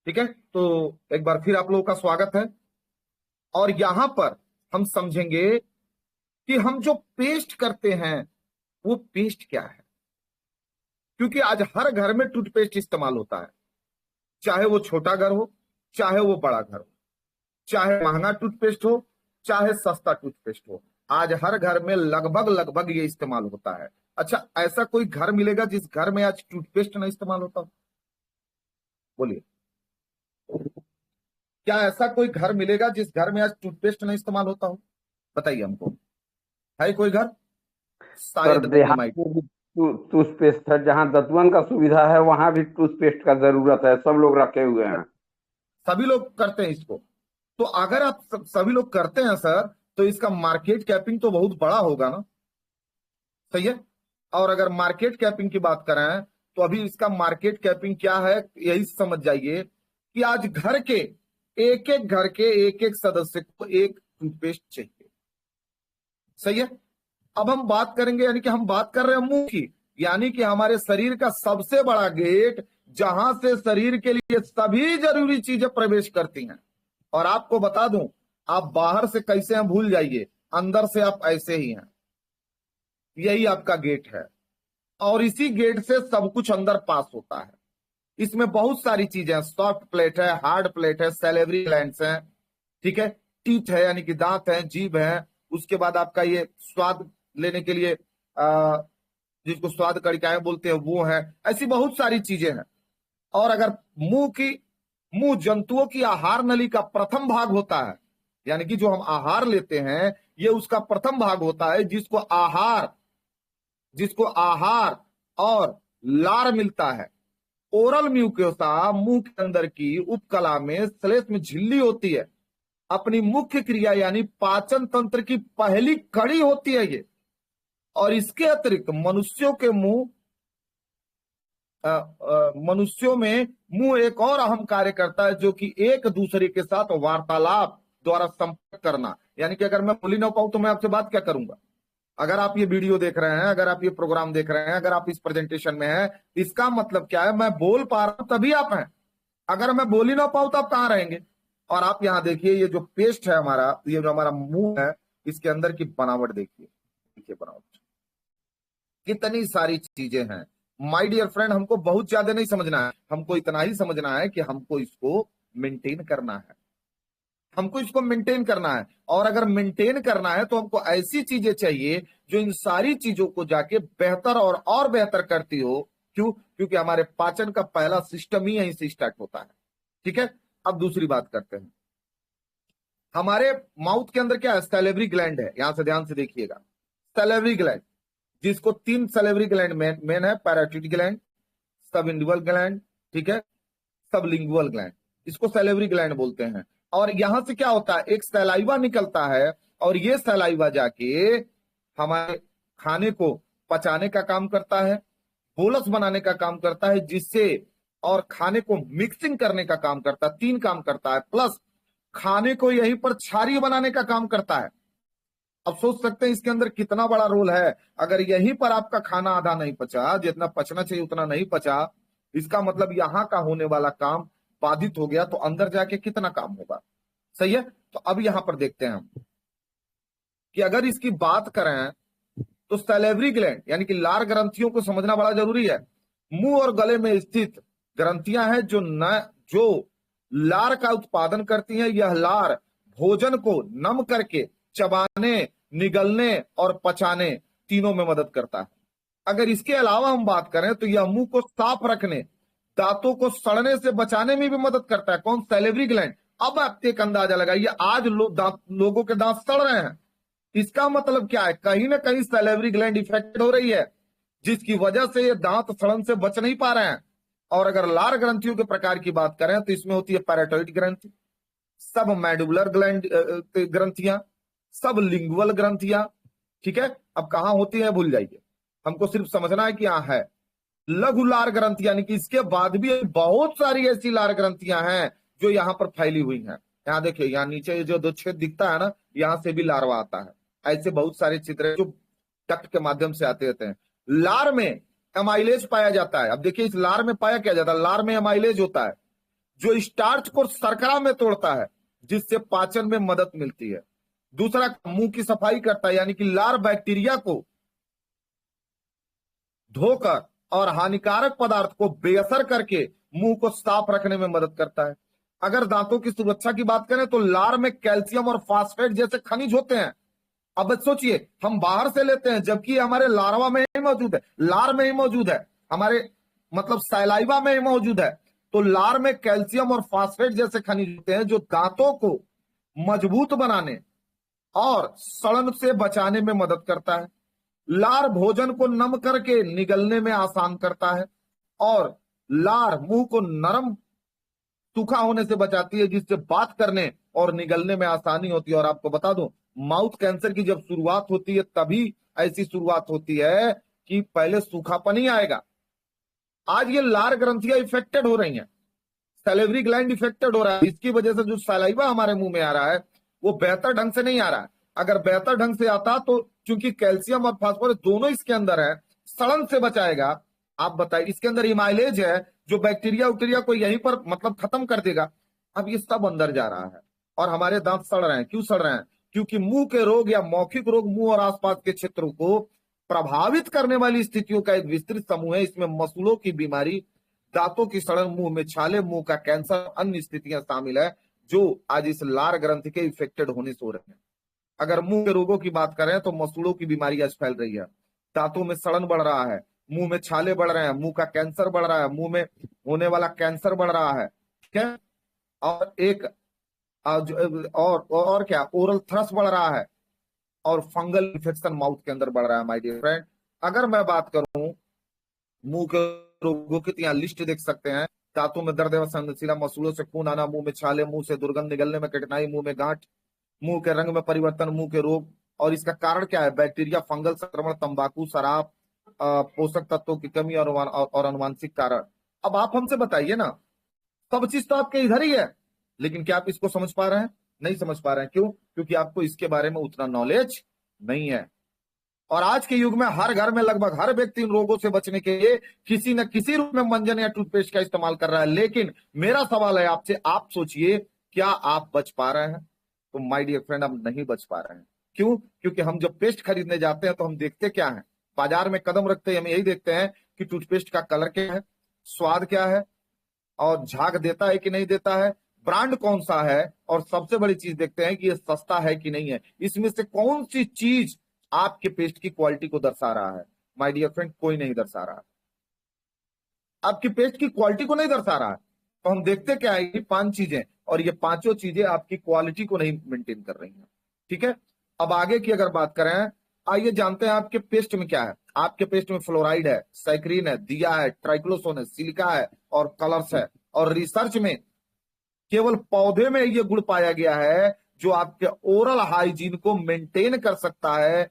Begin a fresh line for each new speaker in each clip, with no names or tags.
ठीक है, तो एक बार फिर आप लोगों का स्वागत है। और यहां पर हम समझेंगे कि हम जो पेस्ट करते हैं वो पेस्ट क्या है, क्योंकि आज हर घर में टूथपेस्ट इस्तेमाल होता है, चाहे वो छोटा घर हो, चाहे वो बड़ा घर हो, चाहे महंगा टूथपेस्ट हो, चाहे सस्ता टूथपेस्ट हो। आज हर घर में लगभग लगभग ये इस्तेमाल होता है। अच्छा, ऐसा कोई घर मिलेगा जिस घर में आज टूथपेस्ट ना इस्तेमाल होता हो? बोलिए, क्या ऐसा कोई घर मिलेगा जिस घर में आज टूथपेस्ट ना इस्तेमाल होता हो? बताइए हमको, है कोई घर?
सर
शायद नहीं
देहात
माइक।
में भी टूथपेस्ट है, जहाँ दतवन का सुविधा है वहां भी टूथपेस्ट का जरूरत है, सब लोग रखे हुए हैं।
सभी लोग करते हैं इसको। तो अगर आप सभी लोग करते हैं सर, तो इसका मार्केट कैपिंग तो बहुत बड़ा होगा ना? सही है। और अगर मार्केट कैपिंग की बात करें तो अभी इसका मार्केट कैपिंग क्या है, यही समझ जाइए कि आज घर के एक एक सदस्य को एक टूथपेस्ट चाहिए। सही है। अब हम बात करेंगे, यानी कि हम बात कर रहे हैं मुंह की, यानी कि हमारे शरीर का सबसे बड़ा गेट, जहां से शरीर के लिए सभी जरूरी चीजें प्रवेश करती हैं। और आपको बता दूं, आप बाहर से कैसे हैं भूल जाइए, अंदर से आप ऐसे ही हैं। यही आपका गेट है, और इसी गेट से सब कुछ अंदर पास होता है। इसमें बहुत सारी चीजें हैं, सॉफ्ट प्लेट है, हार्ड प्लेट है, सैलेवरी ग्लैंड्स हैं, ठीक है, टीथ है यानी कि दांत है, जीभ है, उसके बाद आपका ये स्वाद लेने के लिए जिसको स्वाद कड़िकाएं बोलते हैं वो है। ऐसी बहुत सारी चीजें हैं। और अगर मुंह जंतुओं की आहार नली का प्रथम भाग होता है, यानी कि जो हम आहार लेते हैं ये उसका प्रथम भाग होता है, जिसको आहार और लार मिलता है। ओरल म्यूकोसा मुंह के अंदर की उपकला में श्लेष में झिल्ली होती है, अपनी मुख्य क्रिया यानी पाचन तंत्र की पहली कड़ी होती है ये। और इसके अतिरिक्त मनुष्यों में मुंह एक और अहम कार्य करता है, जो कि एक दूसरे के साथ वार्तालाप द्वारा संपर्क करना। यानी कि अगर मैं बोली ना पाऊं तो मैं आपसे बात क्या करूंगा? अगर आप ये वीडियो देख रहे हैं, अगर आप ये प्रोग्राम देख रहे हैं, अगर आप इस प्रेजेंटेशन में हैं, इसका मतलब क्या है? मैं बोल पा रहा हूं तभी आप हैं। अगर मैं बोल ही ना पाऊं तो आप कहां रहेंगे? और आप यहां देखिए, ये जो पेस्ट है हमारा, ये जो हमारा मुंह है, इसके अंदर की बनावट देखिए, देखिए बनावट, कितनी सारी चीजें हैं। माय डियर फ्रेंड, हमको बहुत ज्यादा नहीं समझना है, हमको इतना ही समझना है कि हमको इसको मेंटेन करना है। हमको इसको मेंटेन करना है, और अगर मेंटेन करना है तो हमको ऐसी चीजें चाहिए जो इन सारी चीजों को जाके बेहतर और बेहतर करती हो। क्यों? क्योंकि हमारे पाचन का पहला सिस्टम ही यहीं से स्टार्ट होता है। ठीक है। अब दूसरी बात करते हैं। हमारे माउथ के अंदर क्या है? सैलिवरी ग्लैंड है। यहां से ध्यान से देखिएगा, सैलिवरी ग्लैंड, जिसको तीन सैलिवरी ग्लैंड मेन है: पैराटाइड ग्लैंड, सबइंडिबल ग्लैंड, ठीक है, सबलिंगुअल ग्लैंड। इसको सैलिवरी ग्लैंड बोलते हैं। और यहां से क्या होता है? एक सलाइवा निकलता है, और ये सलाइवा जाके हमारे खाने को पचाने का काम करता है, बोलस बनाने का काम करता है, जिससे और खाने को मिक्सिंग करने का काम करता है। तीन काम करता है, प्लस खाने को यहीं पर क्षारीय बनाने का काम करता है। अब सोच सकते हैं इसके अंदर कितना बड़ा रोल है। अगर यहीं पर आपका खाना आधा नहीं पचा, जितना पचना चाहिए उतना नहीं पचा, इसका मतलब यहां का होने वाला काम बाधित हो गया, तो अंदर जाके कितना काम होगा? सही है। तो अब यहां पर देखते हैं हम कि अगर इसकी बात करें तो सैलिवरी ग्लैंड यानी कि लार ग्रंथियों को समझना बड़ा जरूरी है। मुंह और गले में स्थित ग्रंथियां हैं जो लार का उत्पादन करती हैं। यह लार भोजन को नम करके चबाने, निगलने और पचाने तीनों में मदद करता है। अगर इसके अलावा हम बात करें तो यह मुंह को साफ रखने, दांतों को सड़ने से बचाने में भी मदद करता है। कौन? Salivary gland. अब आप एक अंदाजा लगाइए, आज लोगों के दांत सड़ रहे हैं, इसका मतलब क्या है? कहीं ना कहीं सैलिवरी ग्लैंड इफेक्टेड हो रही है, जिसकी वजह से ये दांत सड़न से बच नहीं पा रहे हैं। और अगर लार ग्रंथियों के प्रकार की बात करें तो इसमें होती है पैराटाइड ग्रंथि, सब मैडुलर ग्लैंड ग्रंथियां, सब लिंगुअल ग्रंथियां। ठीक है। अब कहां होती है भूल जाइए, हमको सिर्फ समझना है कि यहां है लघु लार ग्रंथि, यानी कि इसके बाद भी बहुत सारी ऐसी लार ग्रंथियां हैं जो यहां पर फैली हुई हैं। यहां देखिए, यहां नीचे जो दो छेद दिखता है ना, यहां से भी लार्वा आता है। ऐसे बहुत सारे चित्र हैं जो डक्ट के माध्यम से आते रहते हैं। लार में एमाइलेज पाया जाता है। अब देखिए, इस लार में पाया क्या जाता है? लार में एमाइलेज होता है। जो स्टार्च को शर्करा में तोड़ता है, जिससे पाचन में मदद मिलती है। दूसरा, मुंह की सफाई करता है, यानी कि लार बैक्टीरिया को धोकर और हानिकारक पदार्थ को बेअसर करके मुंह को साफ रखने में मदद करता है। अगर दांतों की सुरक्षा की बात करें तो लार में कैल्शियम और फास्फेट जैसे खनिज होते हैं। अब सोचिए, हम बाहर से लेते हैं जबकि हमारे लार्वा में ही मौजूद है, लार में ही मौजूद है, हमारे मतलब सैलाइवा में ही मौजूद है। तो लार में कैल्शियम और फास्फेट जैसे खनिज होते हैं जो दांतों को मजबूत बनाने और सड़न से बचाने में मदद करता है। लार भोजन को नम करके निगलने में आसान करता है और लार मुंह को नरम सूखा होने से बचाती है, जिससे बात करने और निगलने में आसानी होती है। और आपको बता दूं, माउथ कैंसर की जब शुरुआत होती है तभी ऐसी शुरुआत होती है कि पहले सूखापन ही आएगा। आज ये लार ग्रंथियां इफेक्टेड हो रही हैं, सैलिवरी ग्लैंड इफेक्टेड हो रहा है, इसकी वजह से जो सलाइवा हमारे मुंह में आ रहा है वो बेहतर ढंग से नहीं आ रहा है। अगर बेहतर ढंग से आता तो चूंकि कैल्शियम और फास्फोरस दोनों इसके अंदर है, सड़न से बचाएगा। आप बताइए, इसके अंदर इमाइलेज है जो बैक्टीरिया उक्टीरिया को यहीं पर मतलब खत्म कर देगा। अब ये सब अंदर जा रहा है और हमारे दांत सड़ रहे हैं। क्यों सड़ रहे हैं? क्योंकि मुंह के रोग या मौखिक रोग मुंह और आसपास के क्षेत्रों को प्रभावित करने वाली स्थितियों का एक विस्तृत समूह है। इसमें मसूड़ों की बीमारी, दांतों की सड़न, मुंह में छाले, मुंह का कैंसर, अन्य स्थितियां शामिल है जो आज इस लार ग्रंथि के इफेक्टेड होने से हो रहे हैं। अगर मुंह के रोगों की बात करें तो मसूड़ों की बीमारी आज फैल रही है, दांतों में सड़न बढ़ रहा है, मुंह में छाले बढ़ रहे हैं, मुंह का कैंसर बढ़ रहा है, मुंह में होने वाला कैंसर बढ़ रहा है। ठीक है, और एक और क्या, ओरल थ्रस बढ़ रहा है और फंगल इन्फेक्शन माउथ के अंदर बढ़ रहा है। माय डियर फ्रेंड, अगर मैं बात करूं मुंह के रोगों की तो यहाँ लिस्ट देख सकते हैं। दांतों में दर्द एवं संवेदनशीलता, मसूड़ों से खून आना, मुंह में छाले, मुंह से दुर्गंध निकलने में कठिनाई, मुंह में गांठ, मुंह के रंग में परिवर्तन, मुंह के रोग। और इसका कारण क्या है? बैक्टीरिया, फंगल संक्रमण, तंबाकू, शराब, पोषक तत्वों की कमी और अनुवांशिक कारण। अब आप हमसे बताइए ना, सब चीज तो आपके इधर ही है, लेकिन क्या आप इसको समझ पा रहे हैं? नहीं समझ पा रहे हैं। क्यों? क्योंकि आपको इसके बारे में उतना नॉलेज नहीं है। और आज के युग में हर घर में लगभग हर व्यक्ति इन रोगों से बचने के लिए किसी न किसी रूप में मंजन या टूथपेस्ट का इस्तेमाल कर रहा है। लेकिन मेरा सवाल है आपसे, आप सोचिए, क्या आप बच पा रहे हैं? तो माय डियर फ्रेंड, हम नहीं बच पा रहे हैं। क्यों? क्योंकि हम जब पेस्ट खरीदने जाते हैं तो हम देखते क्या है, बाजार में कदम रखते हैं हम यही देखते हैं कि टूथपेस्ट का कलर क्या है, स्वाद क्या है, और झाग देता है कि नहीं देता है, ब्रांड कौन सा है, और सबसे बड़ी चीज देखते हैं कि ये सस्ता है कि नहीं है। इसमें से कौन सी चीज आपके पेस्ट की क्वालिटी को दर्शा रहा है? माय डियर फ्रेंड, कोई नहीं दर्शा रहा, आपकी पेस्ट की क्वालिटी को नहीं दर्शा रहा है। तो हम देखते क्या है, ये 5 चीजें, और ये पांचों चीजें आपकी क्वालिटी को नहीं मेंटेन कर रही हैं। ठीक है, अब आगे की अगर बात करें, आइए जानते हैं आपके पेस्ट में क्या है। आपके पेस्ट में फ्लोराइड है, साइक्रीन है, दिया है, ट्राइक्लोसोन है, सिलिका है और कलर्स है। और रिसर्च में केवल पौधे में ये गुण पाया गया है जो आपके ओरल हाइजीन को मेंटेन कर सकता है।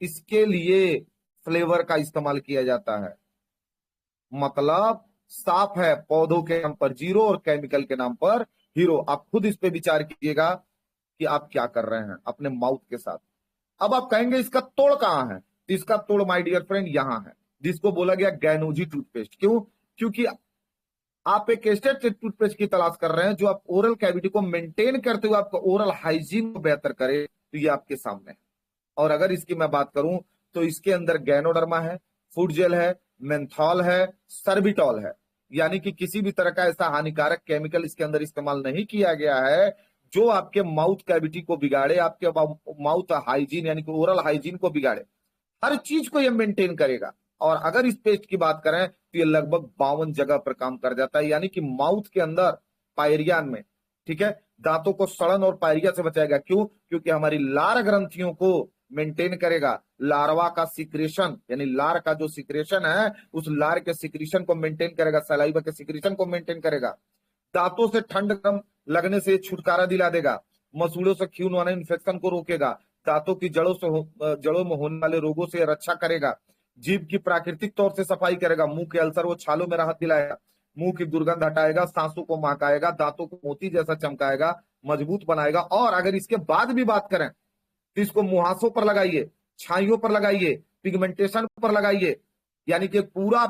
इसके लिए फ्लेवर का इस्तेमाल किया जाता है। मतलब साफ है, पौधों के नाम पर जीरो और केमिकल के नाम पर हीरो। आप खुद इस पे विचार कीजिएगा कि आप क्या कर रहे हैं अपने माउथ के साथ। अब आप कहेंगे इसका तोड़ कहां है? इसका तोड़ माय डियर फ्रेंड यहां है, जिसको बोला गया गैनोजी टूथपेस्ट। क्यों? क्योंकि आप एक ऐसे टूथपेस्ट की तलाश कर रहे हैं जो आप ओरल कैविटी को मेंटेन करते हुए आपको ओरल हाइजीन को बेहतर करे। तो ये आपके सामने है। और अगर इसकी मैं बात करूं तो इसके अंदर गैनोडर्मा है, फूड जेल है, मेंथॉल है, सर्बिटॉल है। यानी कि किसी भी तरह का ऐसा हानिकारक केमिकल इसके अंदर इस्तेमाल नहीं किया गया है जो आपके माउथ कैविटी को बिगाड़े, आपके माउथ हाइजीन यानी कि ओरल हाइजीन को बिगाड़े। हर चीज को ये मेंटेन करेगा। और अगर इस पेस्ट की बात करें तो ये लगभग 52 जगह पर काम कर जाता है, यानी कि माउथ के अंदर पायरिया में, ठीक है, दांतों को सड़न और पायरिया से बचाएगा। क्यों? क्योंकि हमारी लार ग्रंथियों को मेंटेन करेगा। लार्वा का सिक्रेशन यानी लार का जो सिक्रेशन है उस लार के सिक्रेशन को मेंटेन करेगा, सलाइवा के सिक्रेशन को मेंटेन करेगा। दांतों से ठंड कम लगने से छुटकारा दिला देगा। मसूड़ों से खून आने इन्फेक्शन को रोकेगा। दांतों की जड़ों में होने वाले रोगों से रक्षा करेगा। जीभ की प्राकृतिक तौर से सफाई करेगा। मुंह के अल्सर व छालों में राहत दिलाएगा। मुंह की दुर्गंध हटाएगा, सांसों को महकाएगा, दांतों को मोती जैसा चमकाएगा, मजबूत बनाएगा। और अगर इसके बाद भी बात करें तो इसको मुहासों पर लगाइए, छाइयों पर लगाइए, पिगमेंटेशन पर लगाइए, यानी कि पूरा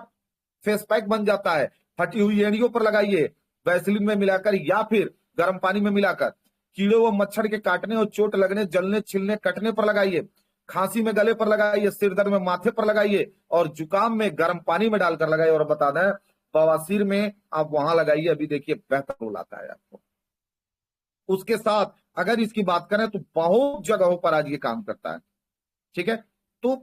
फेस पैक बन जाता है। फटी हुई एड़ियों पर लगाइए, वैसलीन में मिलाकर या फिर गर्म पानी में मिलाकर कीड़े व मच्छर के काटने और चोट लगने, जलने, छिलने, कटने पर लगाइए। खांसी में गले पर लगाइए, सिर दर्द में माथे पर लगाइए और जुकाम में गर्म पानी में डालकर लगाइए। और बता दें बवासीर में आप वहां लगाइए, अभी देखिए बेहतर रोल आता है आपको। उसके साथ अगर इसकी बात करें तो बहुत जगहों पर आज ये काम करता है। ठीक है, तो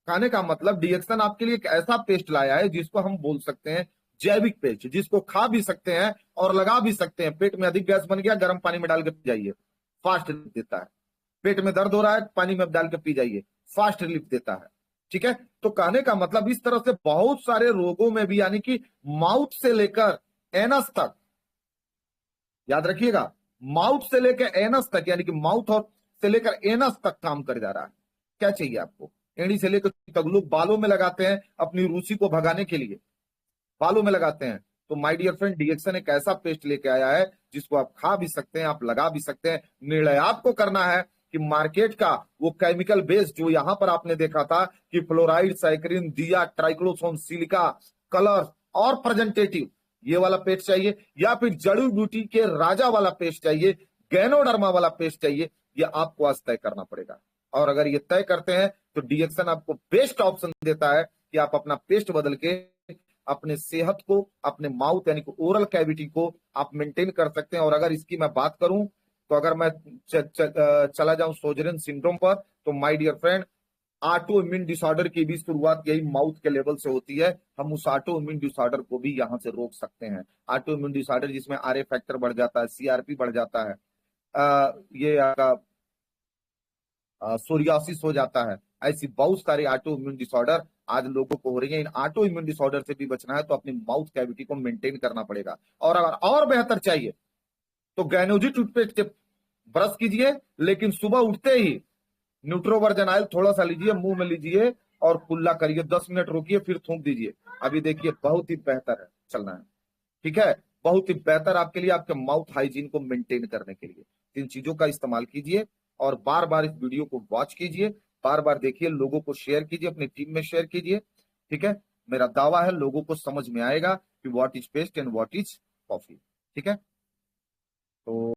खाने का मतलब डीएक्सन आपके लिए एक ऐसा पेस्ट लाया है जिसको हम बोल सकते हैं जैविक पेस्ट, जिसको खा भी सकते हैं और लगा भी सकते हैं। पेट में अधिक गैस बन गया, गर्म पानी में डाल के पी जाइए, फास्ट रिलीफ देता है। पेट में दर्द हो रहा है, पानी में डाल के पी जाइए, फास्ट रिलीफ देता है। ठीक है, तो कहने का मतलब इस तरह से बहुत सारे रोगों में भी, यानी कि माउथ से लेकर एनस तक, याद रखिएगा, माउथ से लेकर एनस तक, यानी कि माउथ और से लेकर एनस तक काम कर जा रहा है। क्या चाहिए आपको? एड़ी से लेकर तक लोग बालों में लगाते हैं अपनी रूसी को भगाने के लिए, बालों में लगाते हैं। तो माय डियर फ्रेंड, डीएक्सन एक ऐसा पेस्ट लेके आया है जिसको आप खा भी सकते हैं, आप लगा भी सकते हैं। निर्णय आपको करना है कि मार्केट का वो केमिकल बेस जो यहां पर आपने देखा था कि फ्लोराइड, साइक्रिन, दिया, ट्राइक्लोसोन, सिलिका, कलर और प्रेजेंटेटिव, ये वाला पेस्ट चाहिए, या फिर जड़ी बूटी के राजा वाला पेस्ट चाहिए, गैनोडर्मा वाला पेस्ट चाहिए, ये आपको आज तय करना पड़ेगा। और अगर ये तय करते हैं तो डीएक्सन आपको बेस्ट ऑप्शन देता है कि आप अपना पेस्ट बदल के अपने सेहत को, अपने माउथ यानी कि ओरल कैविटी को आप मेंटेन कर सकते हैं। और अगर इसकी मैं बात करूं तो अगर मैं चला जाऊं सोजरेन सिंड्रोम पर, तो my dear friend, auto immune disorder की भी शुरुआत यही माउथ के लेवल से होती है। हम उस ऑटो इम्यून डिसऑर्डर को भी यहां से रोक सकते हैं। ऑटो इम्यून डिसऑर्डर जिसमें आरए फैक्टर बढ़ जाता है, सीआरपी बढ़ जाता है, ये सोरियासिस हो जाता है, ऐसी बहुत सारी ऑटो इम्यून डिसऑर्डर आज लोगों को हो रही है। इन ऑटो इम्यून डिसऑर्डर से भी बचना है तो अपनी माउथ कैविटी को मेंटेन करना पड़ेगा। और अगर और बेहतर चाहिए तो गैनोजी टूथपेस्ट से ब्रश कीजिए, लेकिन सुबह उठते ही न्यूट्रोवर्जन ऑयल थोड़ा सा लीजिए, मुंह में लीजिए और कुल्ला करिए, 10 मिनट रोकिए, फिर थूक दीजिए। अभी देखिए बहुत ही बेहतर है चलना है। ठीक है, बहुत ही बेहतर आपके लिए, आपके माउथ हाइजीन को मेंटेन करने के लिए इन चीजों का इस्तेमाल कीजिए। और बार बार इस वीडियो को वॉच कीजिए, बार बार देखिए, लोगों को शेयर कीजिए, अपनी टीम में शेयर कीजिए। ठीक है, मेरा दावा है लोगों को समझ में आएगा कि what is paste and what is coffee. ठीक है, तो